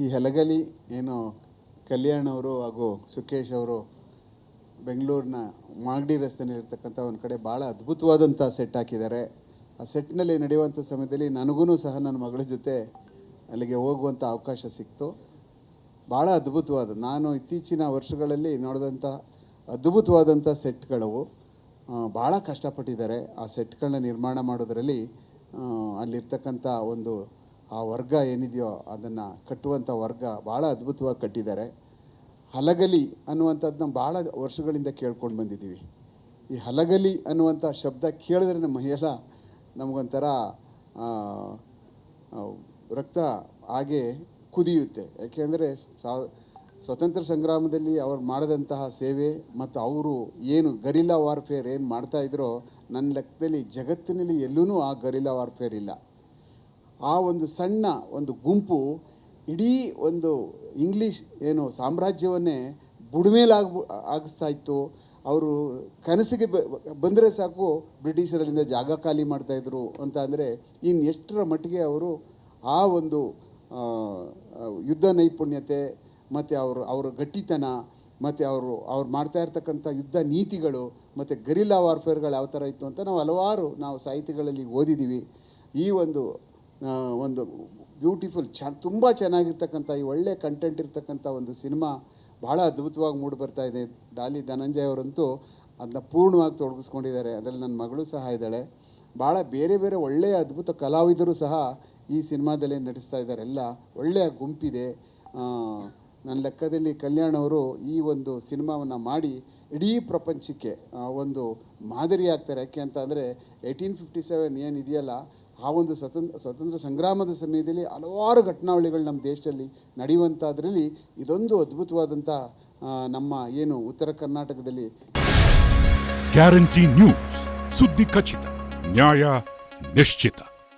ಈ ಹಲಗಲಿ ಏನು ಕಲ್ಯಾಣ್ ಅವರು ಹಾಗೂ ಸುಖೇಶ್ ಅವರು ಬೆಂಗಳೂರಿನ ಮಾಗಡಿ ರಸ್ತೆಯಲ್ಲಿರ್ತಕ್ಕಂಥ ಒಂದು ಕಡೆ ಭಾಳ ಅದ್ಭುತವಾದಂಥ ಸೆಟ್ ಹಾಕಿದ್ದಾರೆ. ಆ ಸೆಟ್ನಲ್ಲಿ ನಡೆಯುವಂಥ ಸಮಯದಲ್ಲಿ ನನಗೂ ಸಹ ನನ್ನ ಮಗಳ ಜೊತೆ ಅಲ್ಲಿಗೆ ಹೋಗುವಂಥ ಅವಕಾಶ ಸಿಕ್ತು. ಭಾಳ ಅದ್ಭುತವಾದ, ನಾನು ಇತ್ತೀಚಿನ ವರ್ಷಗಳಲ್ಲಿ ನೋಡಿದಂಥ ಅದ್ಭುತವಾದಂಥ ಸೆಟ್ಗಳು. ಭಾಳ ಕಷ್ಟಪಟ್ಟಿದ್ದಾರೆ ಆ ಸೆಟ್ಗಳನ್ನ ನಿರ್ಮಾಣ ಮಾಡೋದರಲ್ಲಿ. ಅಲ್ಲಿರ್ತಕ್ಕಂಥ ಒಂದು ಆ ವರ್ಗ ಏನಿದೆಯೋ ಅದನ್ನು ಕಟ್ಟುವಂಥ ವರ್ಗ ಭಾಳ ಅದ್ಭುತವಾಗಿ ಕಟ್ಟಿದ್ದಾರೆ. ಹಲಗಲಿ ಅನ್ನುವಂಥದ್ದನ್ನ ಭಾಳ ವರ್ಷಗಳಿಂದ ಕೇಳ್ಕೊಂಡು ಬಂದಿದ್ದೀವಿ. ಈ ಹಲಗಲಿ ಅನ್ನುವಂಥ ಶಬ್ದ ಕೇಳಿದ್ರೆ ನಮ್ಮ ಮೈಯೆಲ್ಲ ನಮಗೊಂಥರ ರಕ್ತ ಹಾಗೆ ಕುದಿಯುತ್ತೆ. ಯಾಕೆಂದರೆ ಸ್ವತಂತ್ರ ಸಂಗ್ರಾಮದಲ್ಲಿ ಅವ್ರು ಮಾಡಿದಂತಹ ಸೇವೆ ಮತ್ತು ಅವರು ಏನು ಗರಿಲ್ಲಾ ವಾರ್ಫೇರ್ ಏನು ಮಾಡ್ತಾಯಿದ್ರೋ, ನನ್ನ ಲೆಕ್ಕದಲ್ಲಿ ಜಗತ್ತಿನಲ್ಲಿ ಎಲ್ಲೂ ಆ ಗರಿಲ್ಲಾ ವಾರ್ಫೇರ್ ಇಲ್ಲ. ಆ ಒಂದು ಸಣ್ಣ ಒಂದು ಗುಂಪು ಇಡೀ ಒಂದು ಇಂಗ್ಲೀಷ್ ಏನು ಸಾಮ್ರಾಜ್ಯವನ್ನೇ ಆಗಿಸ್ತಾ ಇತ್ತು. ಅವರು ಕನಸಿಗೆ ಬಂದರೆ ಸಾಕು ಬ್ರಿಟಿಷರಲ್ಲಿಂದ ಜಾಗ ಖಾಲಿ ಮಾಡ್ತಾಯಿದ್ರು ಅಂತ ಅಂದರೆ ಇನ್ನು ಎಷ್ಟರ ಮಟ್ಟಿಗೆ ಅವರು ಆ ಒಂದು ಯುದ್ಧ ನೈಪುಣ್ಯತೆ ಮತ್ತು ಅವರ ಗಟ್ಟಿತನ ಮತ್ತು ಅವರು ಮಾಡ್ತಾ ಇರ್ತಕ್ಕಂಥ ಯುದ್ಧ ನೀತಿಗಳು ಮತ್ತು ಗರಿಲ್ಲಾ ವಾರ್ಫೇರ್ಗಳು ಯಾವ ಥರ ಇತ್ತು ಅಂತ ನಾವು ಸಾಹಿತಿಗಳಲ್ಲಿ ಓದಿದ್ದೀವಿ. ಈ ಒಂದು ಬ್ಯೂಟಿಫುಲ್ ತುಂಬ ಚೆನ್ನಾಗಿರ್ತಕ್ಕಂಥ ಈ ಒಳ್ಳೆ ಕಂಟೆಂಟ್ ಇರ್ತಕ್ಕಂಥ ಒಂದು ಸಿನಿಮಾ ಭಾಳ ಅದ್ಭುತವಾಗಿ ಮೂಡಿ ಬರ್ತಾ ಇದೆ. ಡಾಲಿ ಧನಂಜಯ ಅವರಂತೂ ಅದನ್ನ ಪೂರ್ಣವಾಗಿ ತೊಡಗಿಸ್ಕೊಂಡಿದ್ದಾರೆ. ಅದರಲ್ಲಿ ನನ್ನ ಮಗಳು ಸಹ ಇದ್ದಾಳೆ. ಭಾಳ ಬೇರೆ ಬೇರೆ ಒಳ್ಳೆಯ ಅದ್ಭುತ ಕಲಾವಿದರು ಸಹ ಈ ಸಿನಿಮಾದಲ್ಲಿ ನಟಿಸ್ತಾ ಇದ್ದಾರೆ. ಎಲ್ಲ ಒಳ್ಳೆಯ ಗುಂಪಿದೆ. ನನ್ನ ಲೆಕ್ಕದಲ್ಲಿ ಕಲ್ಯಾಣ್ ಅವರು ಈ ಒಂದು ಸಿನಿಮಾವನ್ನು ಮಾಡಿ ಇಡೀ ಪ್ರಪಂಚಕ್ಕೆ ಒಂದು ಮಾದರಿ ಆಗ್ತಾರೆ. ಯಾಕೆ ಅಂತ ಅಂದರೆ 1857 ಏನಿದೆಯಲ್ಲ, ಆ ಒಂದು ಸ್ವತಂತ್ರ ಸಂಗ್ರಾಮದ ಸಮಯದಲ್ಲಿ ಹಲವಾರು ಘಟನಾವಳಿಗಳು ನಮ್ಮ ದೇಶದಲ್ಲಿ ನಡೆಯುವಂಥದ್ರಲ್ಲಿ ಇದೊಂದು ಅದ್ಭುತವಾದಂಥ ನಮ್ಮ ಏನು ಉತ್ತರ ಕರ್ನಾಟಕದಲ್ಲಿ. ಗ್ಯಾರಂಟಿ ನ್ಯೂಸ್, ಸುದ್ದಿ ಖಚಿತ, ನ್ಯಾಯ ನಿಶ್ಚಿತ.